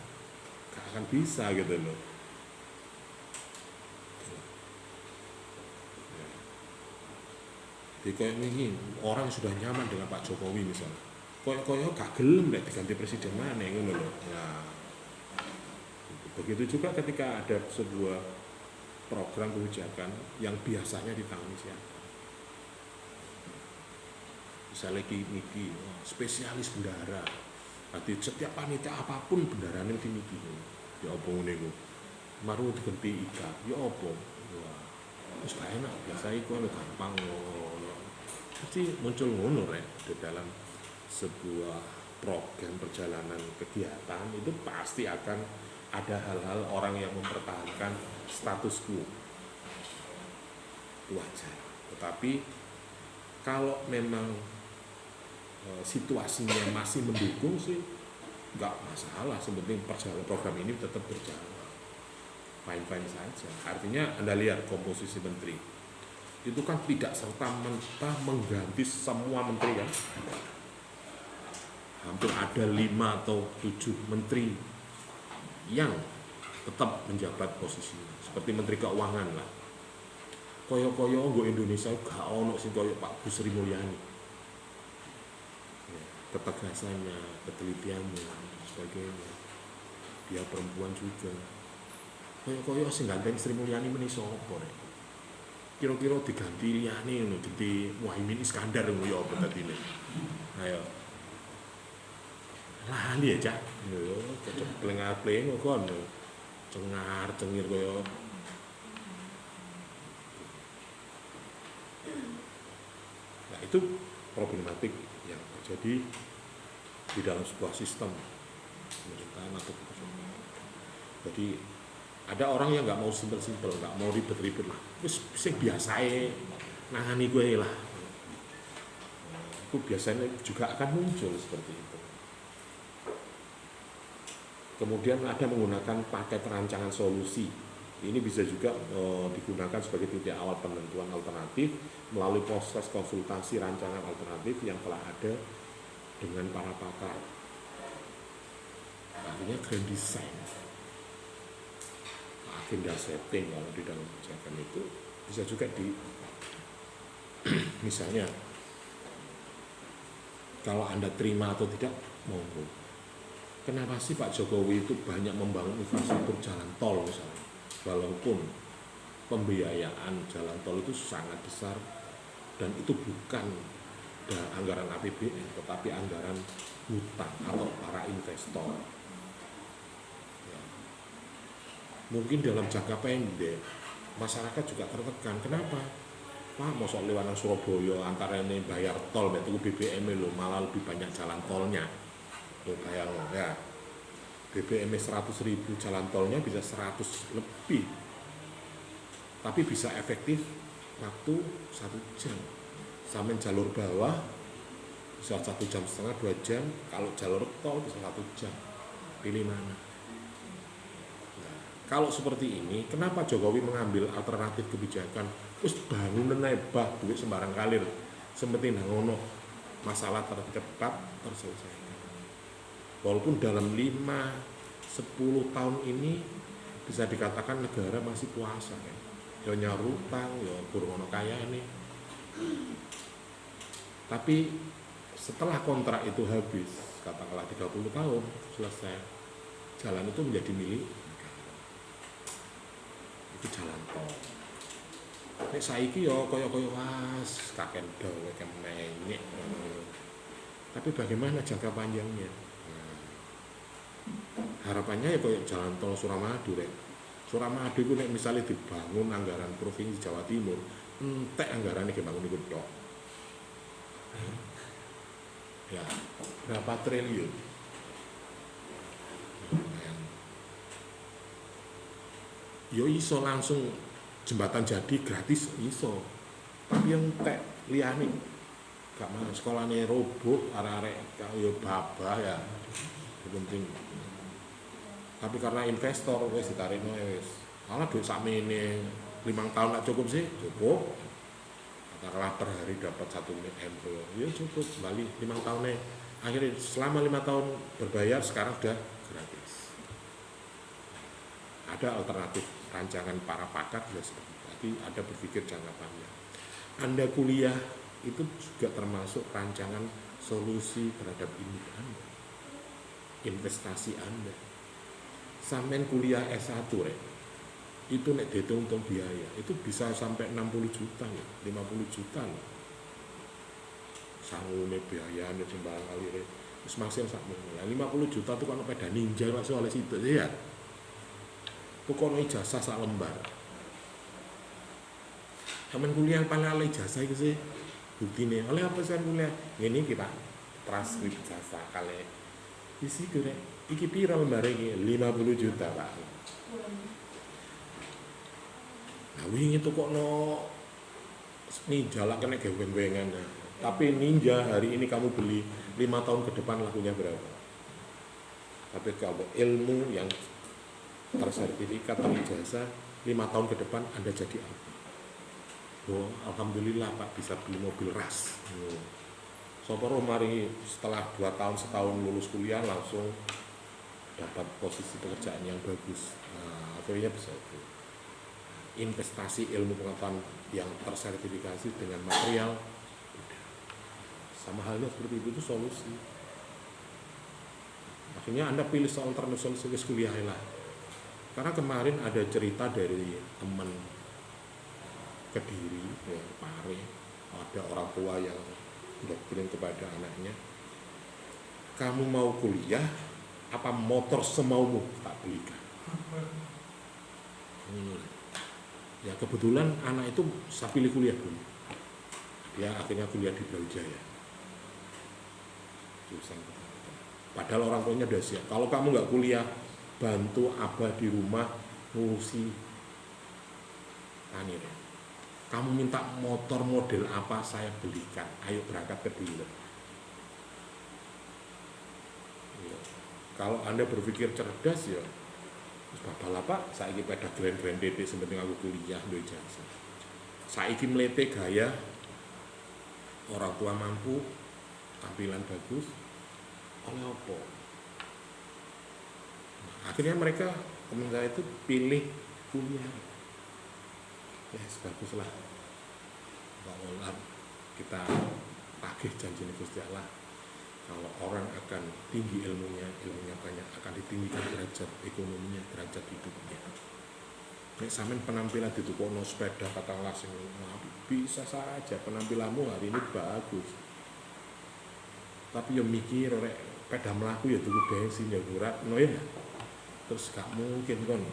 akan bisa gitu loh. Jadi kayak ini orang sudah nyaman dengan Pak Jokowi misalnya, koyo gak gelem nek diganti presiden mana ngono lho. Nah, begitu juga ketika ada sebuah program kebijakan yang biasanya ditangani siapa. Misalnya niki spesialis bendara. Nanti setiap panitia apapun bendara yang dimiliki. Ya apa ngene iku. Maru diganti Ika. Ya apa? Wah. Wis gak enak, biasa iku gampang ngono. Pasti muncul ngono rek di dalam sebuah program perjalanan kegiatan itu pasti akan ada hal-hal orang yang mempertahankan status quo. Itu wajar. Tetapi kalau memang situasinya masih mendukung sih nggak masalah, sebenarnya perjalanan program ini tetap berjalan fine-fine saja. Artinya Anda lihat komposisi menteri itu kan tidak serta-merta mengganti semua menteri kan, hampir ada 5 atau 7 menteri yang tetap menjabat posisinya, seperti menteri keuangan lah. Koyo-koyo nggo Indonesia gak ono sing koyo Pak Bu Sri Mulyani. Ketegasannya, ketelitiannya, sebagainya. Dia perempuan juga. Koyo-koyo sing ganteng Sri Mulyani meni sapa rek? Kira-kira diganti liyane ngono, ganti Muhaimin Iskandar ngono ya apa dadine. Ayo. Lali ya, Cak. Yo, cocok plengar-pleng kok ono. Cengar-cengir koyo. Nah, itu problematik yang terjadi di dalam sebuah sistem pemerintahan atau kebijakan. Jadi ada orang yang nggak mau simpel-simpel, nggak mau ribet-ribet lah. Terus biasae nangani gue lah. Itu biasanya juga akan muncul seperti itu. Kemudian ada menggunakan paket rancangan solusi. Ini bisa juga digunakan sebagai titik awal penentuan alternatif melalui proses konsultasi rancangan alternatif yang telah ada dengan para pakar. Artinya grand design, agenda setting kalau di dalam kebijakan itu bisa juga misalnya kalau Anda terima atau tidak, monggo. Kenapa sih Pak Jokowi itu banyak membangun infrastruktur jalan tol misalnya, walaupun pembiayaan jalan tol itu sangat besar dan itu bukan anggaran APBN tetapi anggaran hutang atau para investor. Ya. Mungkin dalam jangka pendek masyarakat juga tertekan. Kenapa? Pak, mosok lewat Surabaya antara ini bayar tol betul BBM lo malah lebih banyak jalan tolnya. Tuh bayang ya. BBM 100.000 jalan tolnya bisa 100 lebih. Tapi bisa efektif waktu 1 jam. Sampai jalur bawah bisa 1,5 jam, 2 jam. Kalau jalur tol bisa 1 jam. Pilih mana? Nah, kalau seperti ini, kenapa Jokowi mengambil alternatif kebijakan? Terus bangunan nebah duit sembarang kalir. Seperti nangono masalah tercepat terselesaikan. Walaupun dalam 5-10 tahun ini bisa dikatakan negara masih puasa ya. Ya nyaur utang, ya kurang ono kaya ini. Tapi setelah kontrak itu habis, katakanlah 30 tahun selesai, jalan itu menjadi milik negara. Itu jalan tol. Nek saiki ya kaya-kaya was kakek dawe kemenyek. Tapi bagaimana jangka panjangnya? Nah, harapannya ya kayak jalan tol Suramadu rek. Suramadu itu nek misalnya dibangun anggaran provinsi Jawa Timur, entek anggarannya dibangun itu tok. Ya, berapa triliun? Yo iso langsung jembatan jadi gratis iso. Tapi yang tek liyane gak mau sekolahnya roboh, arek-arek yo babah ya. Penting. Tapi karena investor wis ditarikno wis. Malah duit sakmene 5 tahun nak cukup sih, cukup. Katakanlah per hari dapat 1 M, ya cukup kembali 5 tahunnya. Akhirnya selama 5 tahun berbayar, sekarang sudah gratis. Ada alternatif rancangan para pakar juga seperti itu. Tapi ada berpikir jangka panjang. Anda kuliah itu juga termasuk rancangan solusi terhadap ini Anda, investasi Anda. Sampai kuliah S1 itu nek dihitung untuk biaya itu bisa sampai 60 juta ya, 50 juta loh. Sangune biayane sembarang kali wis maksimal sakmono. 50 juta tuh kan peda ninja lah soalnya situ ya. Tukono ijazah sak lembar. Sampeyan kuliah paling oleh ijazah iku sih. Buktine oleh apa sih kuliah? Ngene iki Pak. Transkrip ijazah kali isi kira iki pira lembar iki 50 juta Pak. Nah wingi tukokno ninja lah kena geng-gengan. Tapi ninja hari ini kamu beli 5 tahun ke depan lakunya berapa? Tapi kalau ilmu yang tersertifikat terijazah 5 tahun ke depan Anda jadi apa? Oh, alhamdulillah Pak bisa beli mobil ras. Soporo mari setelah 2 tahun setahun lulus kuliah langsung dapat posisi pekerjaan yang bagus. Nah, akhirnya bisa itu. Investasi ilmu pengetahuan yang tersertifikasi dengan material sama halnya seperti itu solusi. Akhirnya Anda pilih soal alternatif solusi kuliah lah. Karena kemarin ada cerita dari teman Kediri, ya, Pare, ada orang tua yang doktrin kepada anaknya, kamu mau kuliah apa motor semaumu tak belikan. Ya kebetulan anak itu saya pilih kuliah dulu. Dia akhirnya kuliah di Brawijaya. Padahal orang tuanya udah siap. Kalau kamu nggak kuliah, bantu abah di rumah ngurusi tani. Kamu minta motor model apa saya belikan. Ayo berangkat ke dealer. Ya. Kalau Anda berpikir cerdas ya, bapak lah Pak, saiki pada grand DD sementing aku kuliah duwe jasa. Saiki mlete gaya orang tua mampu, tampilan bagus, oleh apa? Nah, akhirnya mereka teman saya itu pilih kuliah. Yes, baguslah. Bahwa kita tagih janji Gusti Allah. Kalau orang akan tinggi ilmunya banyak, akan ditinggikan derajat ekonominya, derajat hidupnya. Nek sampean penampilan ditukono sepeda katakanlah sing bisa saja penampilanmu hari ini bagus. Tapi yang mikir rek sepeda mlaku ya tuku bensin ya murah, no ya. Terus gak mungkin kon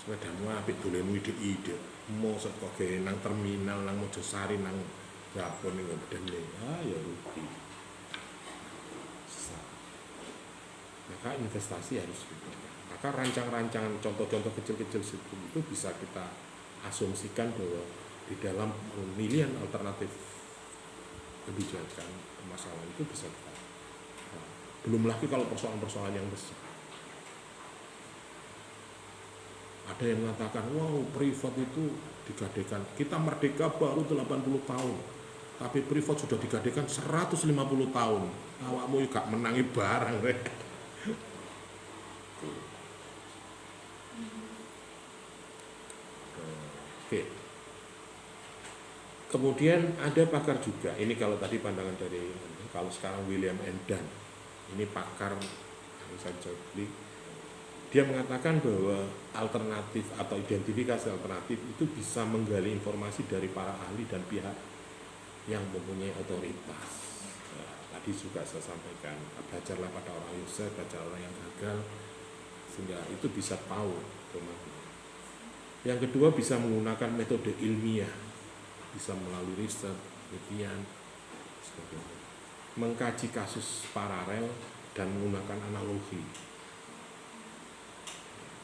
sepedamu apik dolenmu ide-ide. Mosok kok nang terminal nang Mojosari nang Japon ning bedene. Ah ya rugi. Maka investasi harus dipikirkan. Maka rancang-rancangan contoh-contoh kecil-kecil itu bisa kita asumsikan bahwa di dalam pemilihan alternatif kebijakan masalah itu bisa kita. Belum lagi kalau persoalan-persoalan yang besar. Ada yang mengatakan, wow, privat itu digadekan. Kita merdeka baru 80 tahun. Tapi privat sudah digadekan 150 tahun. Awakmu gak menangi barang, rek. Oke. Kemudian ada pakar juga. Ini kalau tadi pandangan dari, kalau sekarang William Endan. Ini pakar dia mengatakan bahwa alternatif atau identifikasi alternatif itu bisa menggali informasi dari para ahli dan pihak yang mempunyai otoritas. Nah, tadi juga saya sampaikan, belajarlah pada orang yang sukses, belajar orang yang gagal, sehingga itu bisa tahu. Yang kedua, bisa menggunakan metode ilmiah, bisa melalui riset, penelitian, sebagainya, mengkaji kasus paralel dan menggunakan analogi.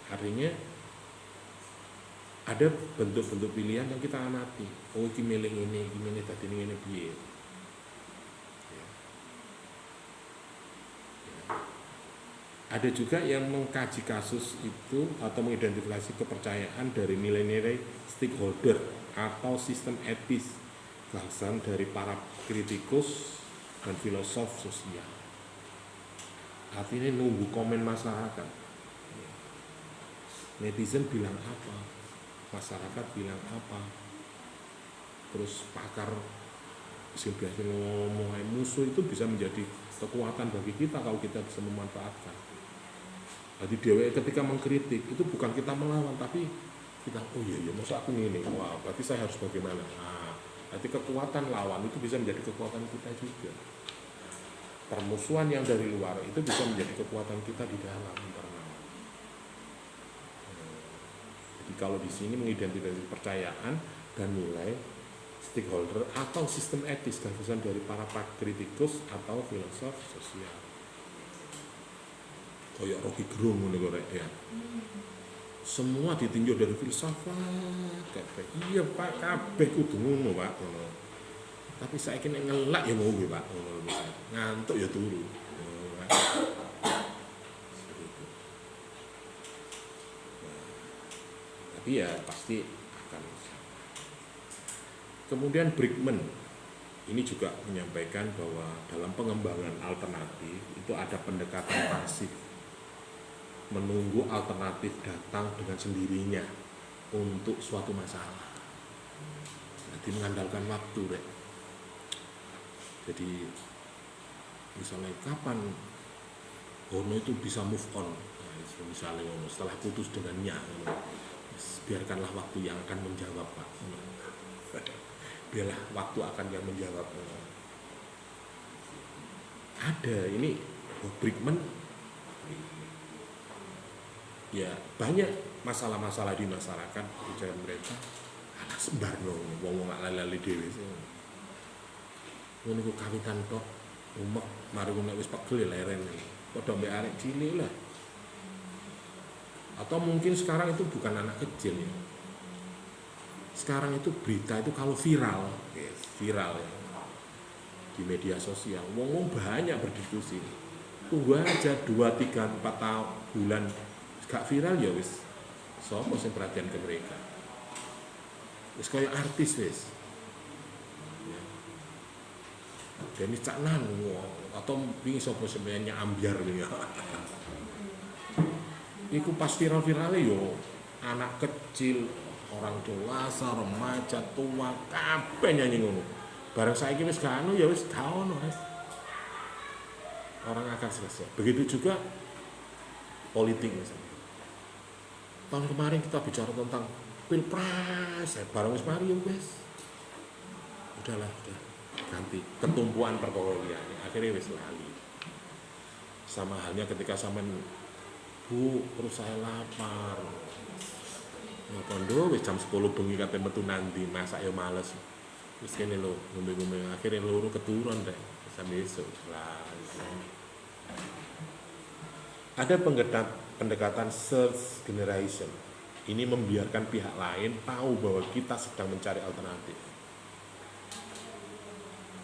Artinya ada bentuk-bentuk pilihan yang kita amati. Oh, ini milih ini tadi ini piye. Ada juga yang mengkaji kasus itu atau mengidentifikasi kepercayaan dari nilai-nilai stakeholder atau sistem etis, bahasan dari para kritikus dan filosof sosial. Artinya nunggu komen masyarakat. Netizen bilang apa, masyarakat bilang apa, terus pakar biasa ngomong musuh itu bisa menjadi kekuatan bagi kita kalau kita bisa memanfaatkan. Jadi dewa ketika mengkritik itu bukan kita melawan, tapi kita oh iya masa aku ini, wah berarti saya harus bagaimana. Nah, nanti kekuatan lawan itu bisa menjadi kekuatan kita juga. Permusuhan yang dari luar itu bisa menjadi kekuatan kita di dalam internal. Jadi kalau di sini mengidentifikasi kepercayaan dan nilai stakeholder atau sistem etis gagasan dari para kritikus atau filosof sosial. Kayak Rocky Gerung ngono kok ya. Semua ditinjau dari filsafat kabeh. Iya Pak, kabeh kudu ngono Pak. Tapi saiki nek ngelak ya mau nggih Pak. Ngantuk ya turu. Tapi ya pasti akan. Kemudian Brickman ini juga menyampaikan bahwa dalam pengembangan alternatif itu ada pendekatan pasif, menunggu alternatif datang dengan sendirinya untuk suatu masalah. Jadi mengandalkan waktu, Rek. Jadi misalnya kapan Ono itu bisa move on, nah, misalnya setelah putus dengannya, biarkanlah waktu yang akan menjawab Pak. Biarlah waktu akan yang menjawab. Ada ini Brickman ya banyak masalah-masalah di masyarakat bicara mereka anak sembarno wong lali-lali dhewe ngono ku kawitan tok umek mari nek wis pegel leren padha mbek arek cilik lah. Atau mungkin sekarang itu bukan anak kecil ya. Sekarang itu berita itu kalau viral ya, di media sosial, wong banyak berdiskusi. Tunggu aja 2, 3, 4 bulan gak viral ya wis. Sopo sing perhatian ke mereka. Wis kayak artis wis. Ya. Denis Caknan atau wingi sapa sebenarnya ambiar ya. Iku pas viral-virale yo anak kecil, orang dewasa, remaja, tua, kabeh nyanyi ngono. Bareng saiki wis gak ya wis gak ono. Orang akan selesai. Begitu juga politik misalnya. Tahun kemarin kita bicara tentang pilpres, bareng wis mari wis. Udahlah, udah ganti ketumpuan perkologian. Akhirnya wis lali. Sama halnya ketika sampean Bu, terus saya lapar. Ya kondo wis jam 10 bengi kate metu nanti, masak ya males. Wis kene lho, ngombe-ngombe akhirnya loro keturun deh sampai besok. Lah. Ada pendekatan search generation. Ini membiarkan pihak lain tahu bahwa kita sedang mencari alternatif.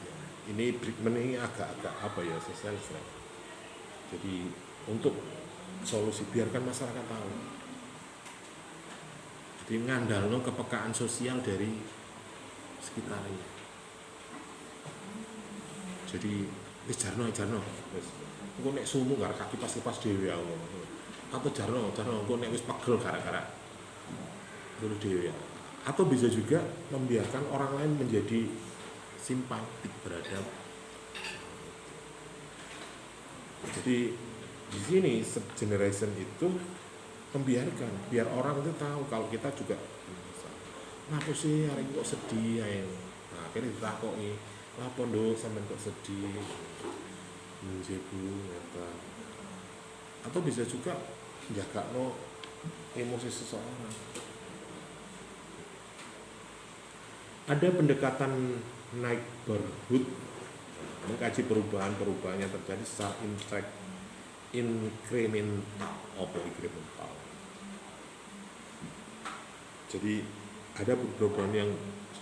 Ya, ini Brickman ini agak-agak apa ya, sosialis. Jadi untuk solusi biarkan masyarakat tahu. Jadi ngandalno kepekaan sosial dari sekitarnya. Jadi wis jarno wis engko nek sumu gara kaki pas dhewe ya ngono. Atau jarno engko nek wis pegel gara-gara dulu dewe ya. Atau bisa juga membiarkan orang lain menjadi simpatik beradab. Jadi di sini generation itu membiarkan, biar orang itu tahu kalau kita juga kenapa sih hari ini kok sedih ya. Nah, akhirnya ditakoki, "Lapo nduk sampean kok sedih?" Bu, atau bisa juga jaga emosi seseorang. Ada pendekatan neighborhood, mengkaji perubahan yang terjadi secara incremental. Jadi ada perubahan yang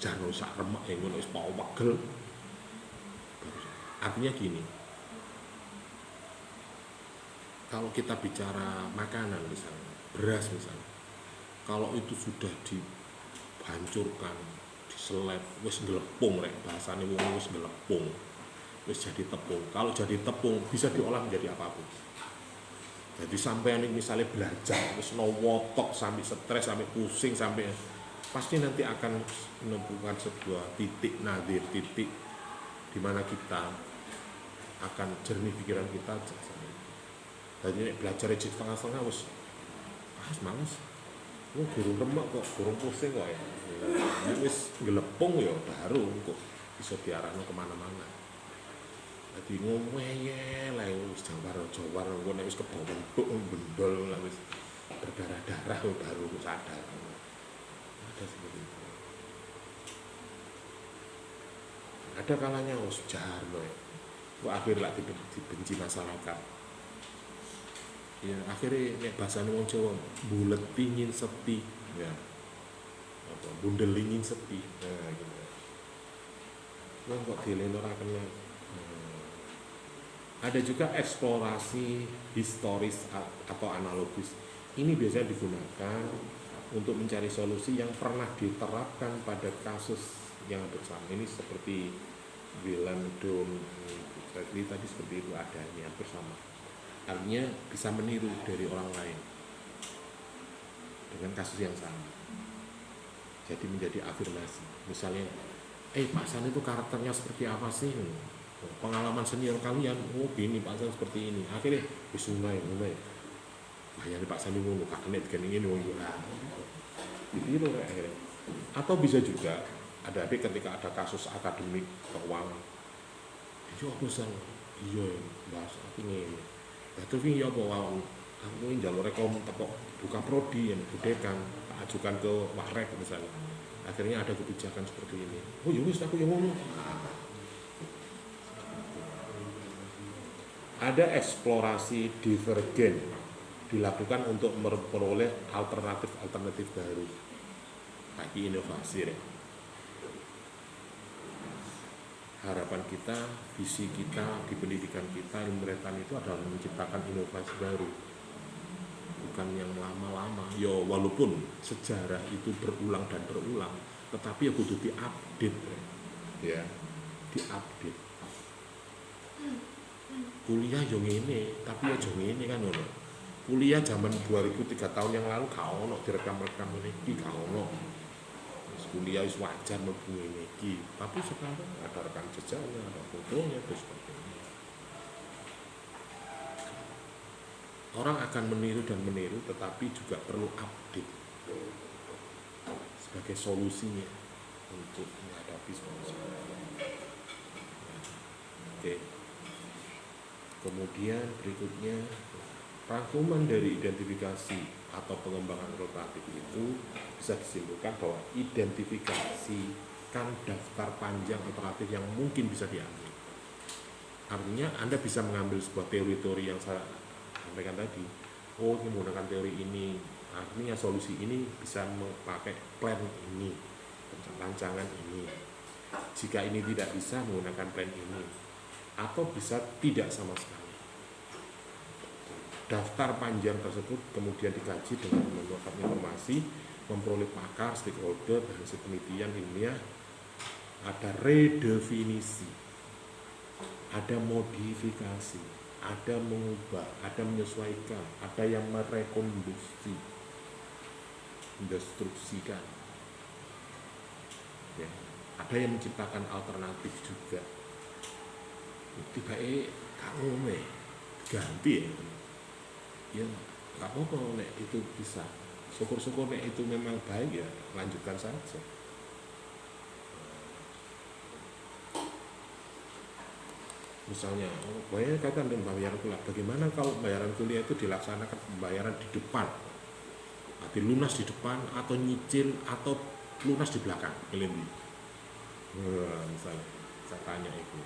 jangan sak remak yang ngono wis mau pegel. Artinya gini, kalau kita bicara makanan misalnya, beras misalnya, kalau itu sudah dihancurkan, diseleb, wis gelepung rek, bahasane wong wis gelepung, wis jadi tepung. Kalau jadi tepung bisa diolah menjadi apapun. Jadi sampai misalnya belajar, wis wotok sampai stres, sampai pusing, sampai pasti nanti akan menemukan sebuah titik nadir, titik di mana kita akan jernih pikiran kita. Jadi belajar aja setengah-setengah wis males. Gurung remek kok, gurung pusing kok ya. Wis gelepung ya baru kok bisa diarahno kemana-mana. Jadi ngomel lah wis jawar engko nek wis kebentuk bendol lah wis berdarah-darah baru sadar. Ada seperti itu. Ada kalanya wis jarno ya. Kok akhirnya dibenci masyarakat. Ya akhirnya nek bahasane wong Jawa bulet pingin sepi ya. Apa bundelingin sepi. Nah gitu. Wong kok dileno ora kena. Ada juga eksplorasi historis atau analogis. Ini biasanya digunakan untuk mencari solusi yang pernah diterapkan pada kasus yang bersama. Ini seperti Willem Dafoe tadi seperti itu adanya bersama. Artinya bisa meniru dari orang lain dengan kasus yang sama. Jadi menjadi afirmasi. Misalnya, Pak San itu karakternya seperti apa sih? Pengalaman senior kalian, gini Pak San seperti ini. Akhirnya disunai. Bayangin Pak San itu kakenet gini ditiru akhirnya. Atau bisa juga ada ketika ada kasus akademik keuangan. Iya aku San, iya bahas aku ini. Terus ini ya bahwa aku ini jalur rekom tepok buka prodi yang budekan ajukan ke Wahrek misalnya. Akhirnya ada kebijakan seperti ini. Oh ya wis aku yang ngomong. Ada eksplorasi divergen dilakukan untuk memperoleh alternatif baru bagi inovasi. Harapan kita, visi kita di pendidikan kita, ilmu pengetahuan itu adalah menciptakan inovasi baru, bukan yang lama-lama. Yo walaupun sejarah itu berulang, tetapi ya kudu diupdate, ya, diupdate. Kuliah yo ngene, tapi ya yo ngene kan ngono. Kuliah zaman 2003 tahun yang lalu gak ono direkam-rekam iki, gak ono. Kuliah is wajar mlebu iki, tapi sekarang ada rekam jejaknya, ada fotonya dan sebagainya. Orang akan meniru, tetapi juga perlu update sebagai solusinya untuk menghadapi semua. Oke. Kemudian berikutnya rangkuman dari identifikasi atau pengembangan alternatif itu bisa disimpulkan bahwa identifikasikan daftar panjang alternatif yang mungkin bisa diambil. Artinya Anda bisa mengambil sebuah teori-teori yang saya sampaikan tadi. Oh, ini menggunakan teori ini Artinya solusi ini bisa memakai plan ini, rancangan ini. Jika ini tidak bisa, menggunakan plan ini, atau bisa tidak sama sekali. Daftar panjang tersebut kemudian dikaji dengan mengumpulkan informasi, memperoleh pakar, stakeholder, dan hasil penelitian ilmiah. Ada redefinisi, ada modifikasi, ada mengubah, ada menyesuaikan, ada yang merekonstruksi, mendestruksikan, ya. Ada yang menciptakan alternatif juga. Tiba-tiba kamu ganti ya nggak apa-apa, nek itu bisa, syukur-syukur nek itu memang baik, ya lanjutkan saja. Misalnya, bayar kaitan dengan pembayaran kuliah. Bagaimana kalau pembayaran kuliah itu dilaksanakan pembayaran di depan, tapi lunas di depan, atau nyicil, atau lunas di belakang, kelima. Misalnya, saya tanya itu,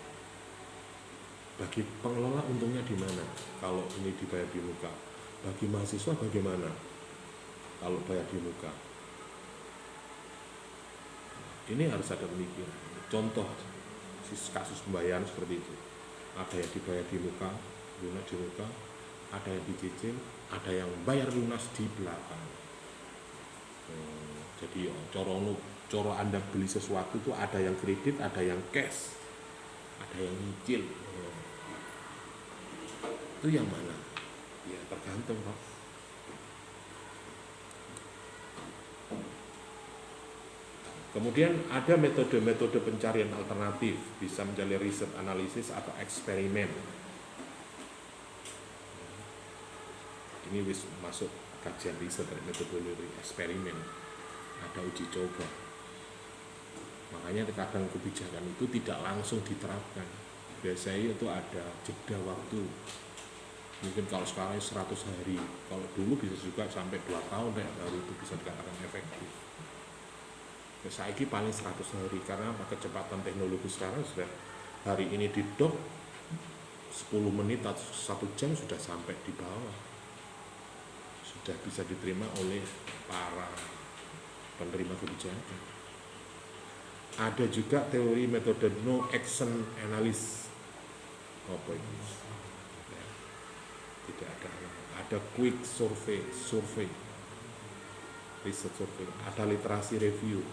bagi pengelola untungnya di mana kalau ini dibayar di muka? Bagi mahasiswa bagaimana kalau bayar di muka? Ini harus ada pemikiran. Contoh kasus pembayaran seperti itu. Ada yang dibayar di muka, lunas di muka, ada yang dicicil, ada yang bayar lunas di belakang. Jadi coro Anda beli sesuatu itu ada yang kredit, ada yang cash, ada yang nyicil. Itu yang mana? Ya tergantung, Pak. Kemudian ada metode-metode pencarian alternatif, bisa menjalani riset, analisis, atau eksperimen. Ini masuk kajian riset dari metodologi eksperimen. Ada uji coba. Makanya terkadang kebijakan itu tidak langsung diterapkan. Biasanya itu ada jeda waktu. Mungkin kalau sekarang 100 hari, kalau dulu bisa juga sampai 2 tahun baru itu bisa dikatakan efektif. Saiki paling 100 hari, karena kecepatan teknologi sekarang sudah hari ini di dock 10 menit atau 1 jam sudah sampai di bawah, sudah bisa diterima oleh para penerima kebijakan. Ada juga teori metode no action analysis. Apa itu? Tidak ada quick survey, riset survei, ada literasi review,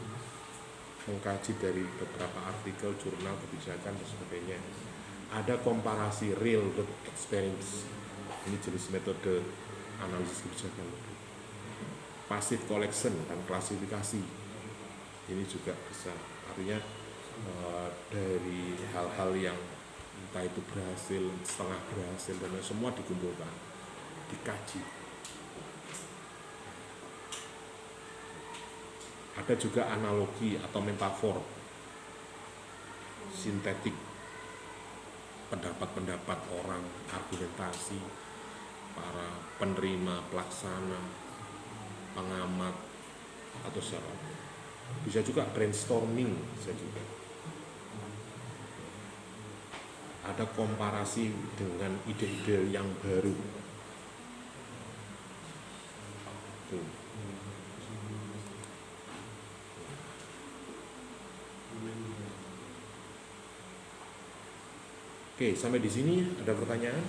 mengkaji dari beberapa artikel, jurnal, kebijakan, dan sebagainya. Ada komparasi real with experience. Ini jenis metode analisis kebijakan. Passive collection dan klasifikasi. Ini juga bisa, artinya dari hal-hal yang entah itu berhasil, setengah berhasil, dan semua dikumpulkan, dikaji. Ada juga analogi atau metafor, sintetik, pendapat-pendapat orang, argumentasi, para penerima, pelaksana, pengamat, atau siapa. Bisa juga brainstorming, bisa juga. Ada komparasi dengan ide-ide yang baru. Tuh. Oke, sampai di sini ada pertanyaan?